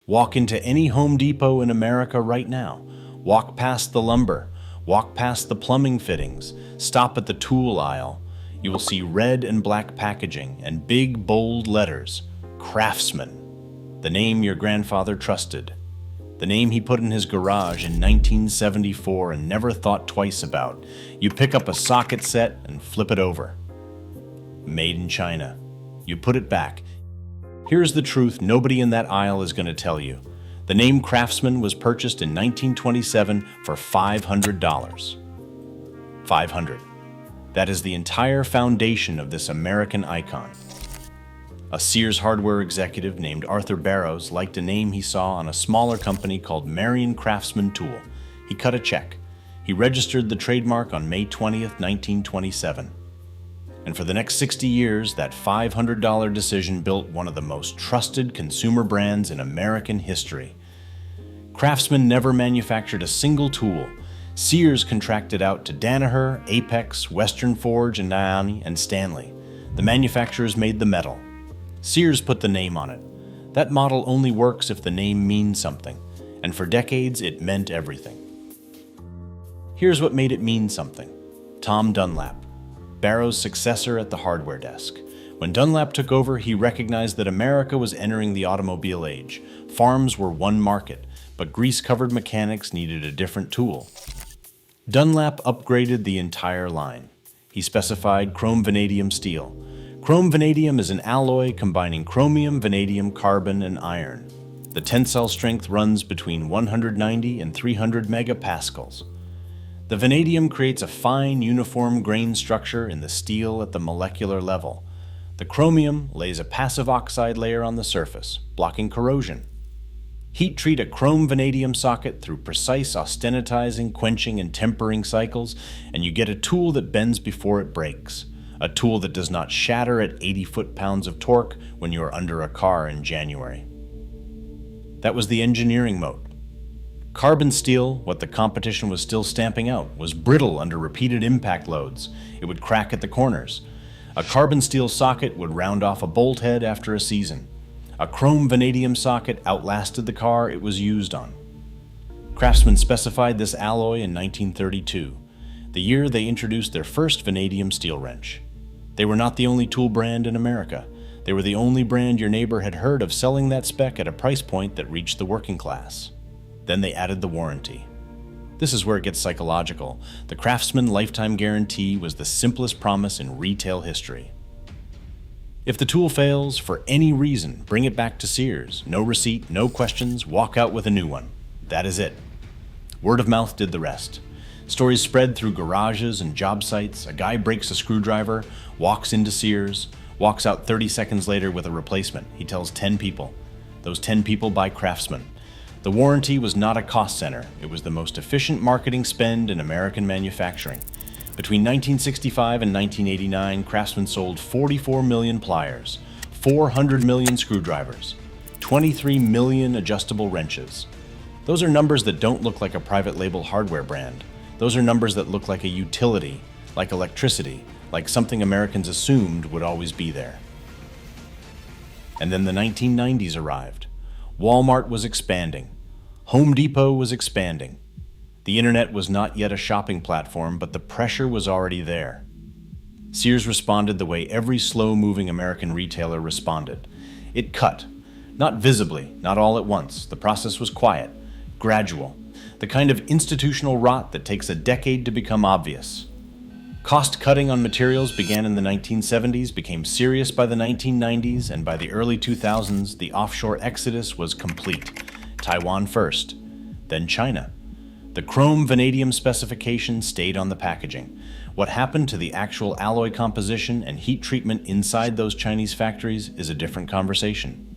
Walk into any Home Depot in America right now. Walk past the lumber. Walk past the plumbing fittings. Stop at the tool aisle. You will see red and black packaging and big, bold letters. Craftsman. The name your grandfather trusted. The name he put in his garage in 1974 and never thought twice about. You pick up a socket set and flip it over. Made in China. You put it back. Here's the truth nobody in that aisle is going to tell you. The name Craftsman was purchased in 1927 for $500. $500. That is the entire foundation of this American icon. A Sears hardware executive named Arthur Barrows liked a name he saw on a smaller company called Marion Craftsman Tool. He cut a check. He registered the trademark on May 20th, 1927. And for the next 60 years, that $500 decision built one of the most trusted consumer brands in American history. Craftsman never manufactured a single tool. Sears contracted out to Danaher, Apex, Western Forge, and Niani, and Stanley. The manufacturers made the metal. Sears put the name on it. That model only works if the name means something, and for decades it meant everything. Here's what made it mean something. Tom Dunlap, Barrows' successor at the hardware desk. When Dunlap took over, he recognized that America was entering the automobile age. Farms were one market, but grease-covered mechanics needed a different tool. Dunlap upgraded the entire line. He specified chrome-vanadium steel. Chrome-vanadium is an alloy combining chromium, vanadium, carbon, and iron. The tensile strength runs between 190 and 300 megapascals. The vanadium creates a fine, uniform grain structure in the steel at the molecular level. The chromium lays a passive oxide layer on the surface, blocking corrosion. Heat treat a chrome-vanadium socket through precise austenitizing, quenching, and tempering cycles, and you get a tool that bends before it breaks. A tool that does not shatter at 80 foot-pounds of torque when you are under a car in January. That was the engineering mode. Carbon steel, what the competition was still stamping out, was brittle under repeated impact loads. It would crack at the corners. A carbon steel socket would round off a bolt head after a season. A chrome vanadium socket outlasted the car it was used on. Craftsman specified this alloy in 1932, the year they introduced their first vanadium steel wrench. They were not the only tool brand in America. They were the only brand your neighbor had heard of selling that spec at a price point that reached the working class. Then they added the warranty. This is where it gets psychological. The Craftsman lifetime guarantee was the simplest promise in retail history. If the tool fails, for any reason, bring it back to Sears. No receipt, no questions, walk out with a new one. That is it. Word of mouth did the rest. Stories spread through garages and job sites. A guy breaks a screwdriver, walks into Sears, walks out 30 seconds later with a replacement. He tells 10 people. Those 10 people buy Craftsman. The warranty was not a cost center. It was the most efficient marketing spend in American manufacturing. Between 1965 and 1989, Craftsman sold 44 million pliers, 400 million screwdrivers, 23 million adjustable wrenches. Those are numbers that don't look like a private label hardware brand. Those are numbers that look like a utility, like electricity, like something Americans assumed would always be there. And then the 1990s arrived. Walmart was expanding. Home Depot was expanding. The internet was not yet a shopping platform, but the pressure was already there. Sears responded the way every slow-moving American retailer responded. It cut. Not visibly, not all at once. The process was quiet, gradual. The kind of institutional rot that takes a decade to become obvious. Cost-cutting on materials began in the 1970s, became serious by the 1990s, and by the early 2000s, the offshore exodus was complete. Taiwan first, then China. The chrome-vanadium specification stayed on the packaging. What happened to the actual alloy composition and heat treatment inside those Chinese factories is a different conversation.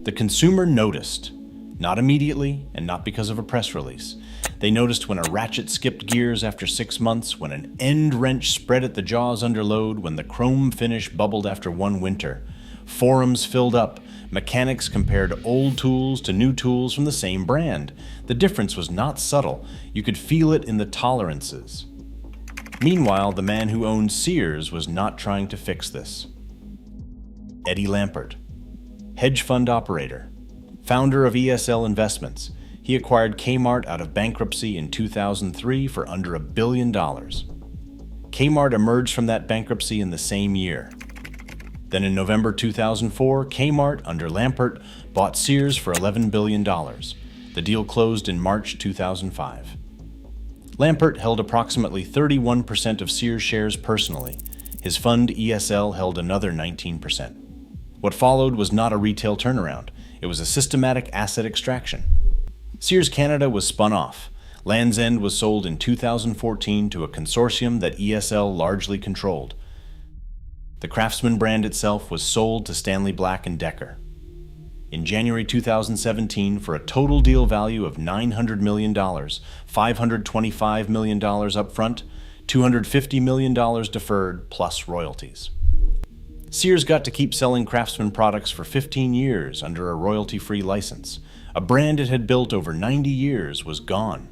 The consumer noticed, not immediately and not because of a press release. They noticed when a ratchet skipped gears after 6 months, when an end wrench spread at the jaws under load, when the chrome finish bubbled after one winter. Forums filled up. Mechanics compared old tools to new tools from the same brand. The difference was not subtle. You could feel it in the tolerances. Meanwhile, the man who owned Sears was not trying to fix this. Eddie Lampert, hedge fund operator, Founder of ESL Investments, he acquired Kmart out of bankruptcy in 2003 for under $1 billion. Kmart emerged from that bankruptcy in the same year. Then in November 2004, Kmart, under Lampert, bought Sears for $11 billion. The deal closed in March 2005. Lampert held approximately 31% of Sears shares personally. His fund ESL held another 19%. What followed was not a retail turnaround. It was a systematic asset extraction. Sears Canada was spun off. Land's End was sold in 2014 to a consortium that ESL largely controlled. The Craftsman brand itself was sold to Stanley Black Decker. In January 2017, for a total deal value of $900 million, $525 million upfront, $250 million deferred, plus royalties. Sears got to keep selling Craftsman products for 15 years under a royalty-free license. A brand it had built over 90 years was gone.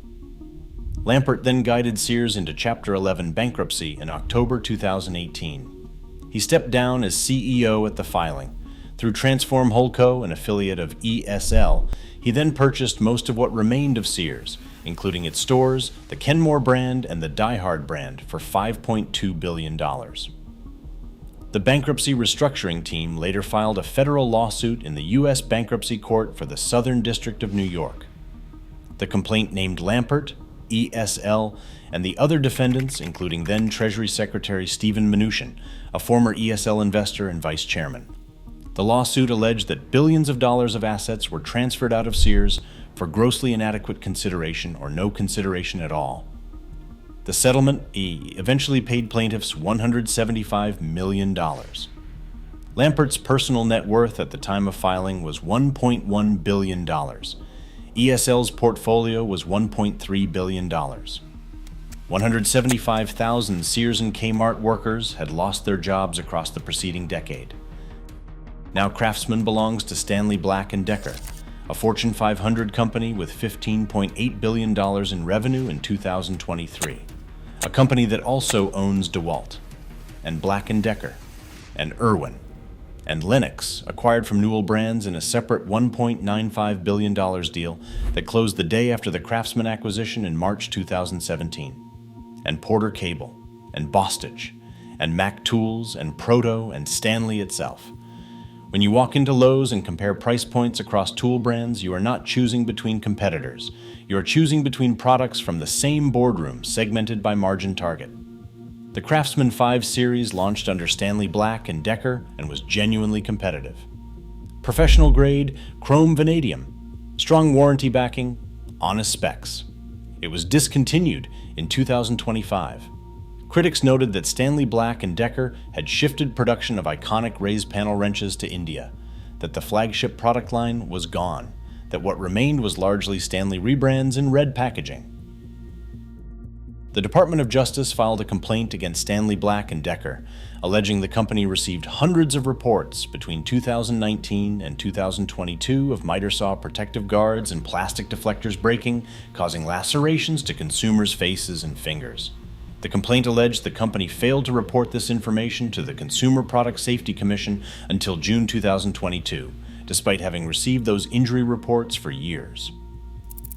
Lampert then guided Sears into Chapter 11 bankruptcy in October 2018. He stepped down as CEO at the filing. Through Transform Holdco, an affiliate of ESL, he then purchased most of what remained of Sears, including its stores, the Kenmore brand, and the Die Hard brand, for $5.2 billion. The bankruptcy restructuring team later filed a federal lawsuit in the U.S. Bankruptcy Court for the Southern District of New York. The complaint named Lampert, ESL, and the other defendants, including then Treasury Secretary Stephen Mnuchin, a former ESL investor and vice chairman. The lawsuit alleged that billions of dollars of assets were transferred out of Sears for grossly inadequate consideration or no consideration at all. The settlement eventually paid plaintiffs $175 million. Lampert's personal net worth at the time of filing was $1.1 billion. ESL's portfolio was $1.3 billion. 175,000 Sears and Kmart workers had lost their jobs across the preceding decade. Now Craftsman belongs to Stanley Black Decker, a Fortune 500 company with $15.8 billion in revenue in 2023. A company that also owns DeWalt, and Black Decker, and Irwin, and Lenox, acquired from Newell Brands in a separate $1.95 billion deal that closed the day after the Craftsman acquisition in March 2017. And Porter Cable, and Bostage, and Mac Tools, and Proto, and Stanley itself. When you walk into Lowe's and compare price points across tool brands, you are not choosing between competitors. You are choosing between products from the same boardroom, segmented by margin target. The Craftsman 5 series launched under Stanley Black Decker and was genuinely competitive. Professional grade, chrome-vanadium, strong warranty backing, honest specs. It was discontinued in 2025. Critics noted that Stanley Black Decker had shifted production of iconic raised panel wrenches to India, that the flagship product line was gone, that what remained was largely Stanley rebrands in red packaging. The Department of Justice filed a complaint against Stanley Black Decker, alleging the company received hundreds of reports between 2019 and 2022 of miter saw protective guards and plastic deflectors breaking, causing lacerations to consumers' faces and fingers. The complaint alleged the company failed to report this information to the Consumer Product Safety Commission until June 2022, despite having received those injury reports for years.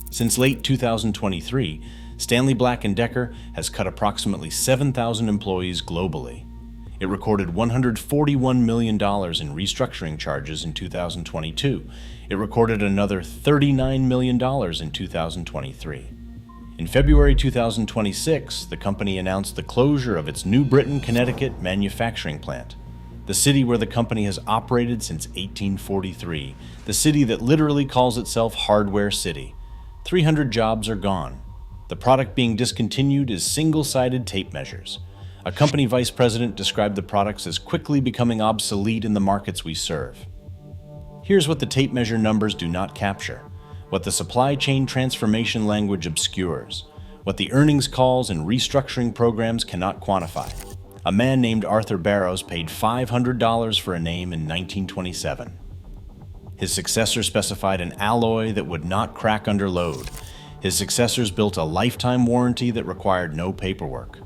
Since late 2023, Stanley Black Decker has cut approximately 7,000 employees globally. It recorded $141 million in restructuring charges in 2022. It recorded another $39 million in 2023. In February 2026, the company announced the closure of its New Britain, Connecticut manufacturing plant, the city where the company has operated since 1843, the city that literally calls itself Hardware City. 300 jobs are gone. The product being discontinued is single-sided tape measures. A company vice president described the products as quickly becoming obsolete in the markets we serve. Here's what the tape measure numbers do not capture, what the supply chain transformation language obscures, what the earnings calls and restructuring programs cannot quantify. A man named Arthur Barrows paid $500 for a name in 1927. His successor specified an alloy that would not crack under load. His successors built a lifetime warranty that required no paperwork.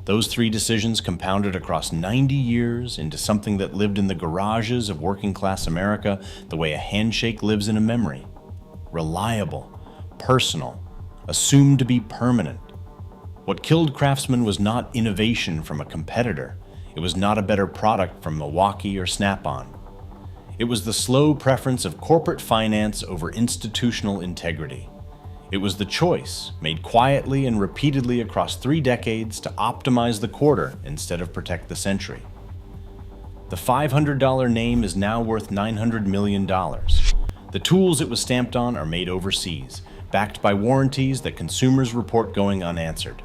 Those three decisions compounded across 90 years into something that lived in the garages of working-class America the way a handshake lives in a memory. Reliable, personal, assumed to be permanent. What killed Craftsman was not innovation from a competitor. It was not a better product from Milwaukee or Snap-on. It was the slow preference of corporate finance over institutional integrity. It was the choice, made quietly and repeatedly across 3 decades, to optimize the quarter instead of protect the century. The $500 name is now worth $900 million. The tools it was stamped on are made overseas, backed by warranties that consumers report going unanswered.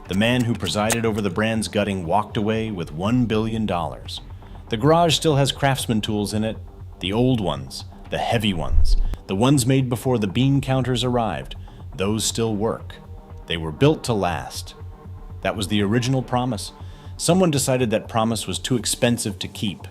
The man who presided over the brand's gutting walked away with $1 billion. The garage still has Craftsman tools in it, the old ones, the heavy ones, the ones made before the bean counters arrived. Those still work. They were built to last. That was the original promise. Someone decided that promise was too expensive to keep.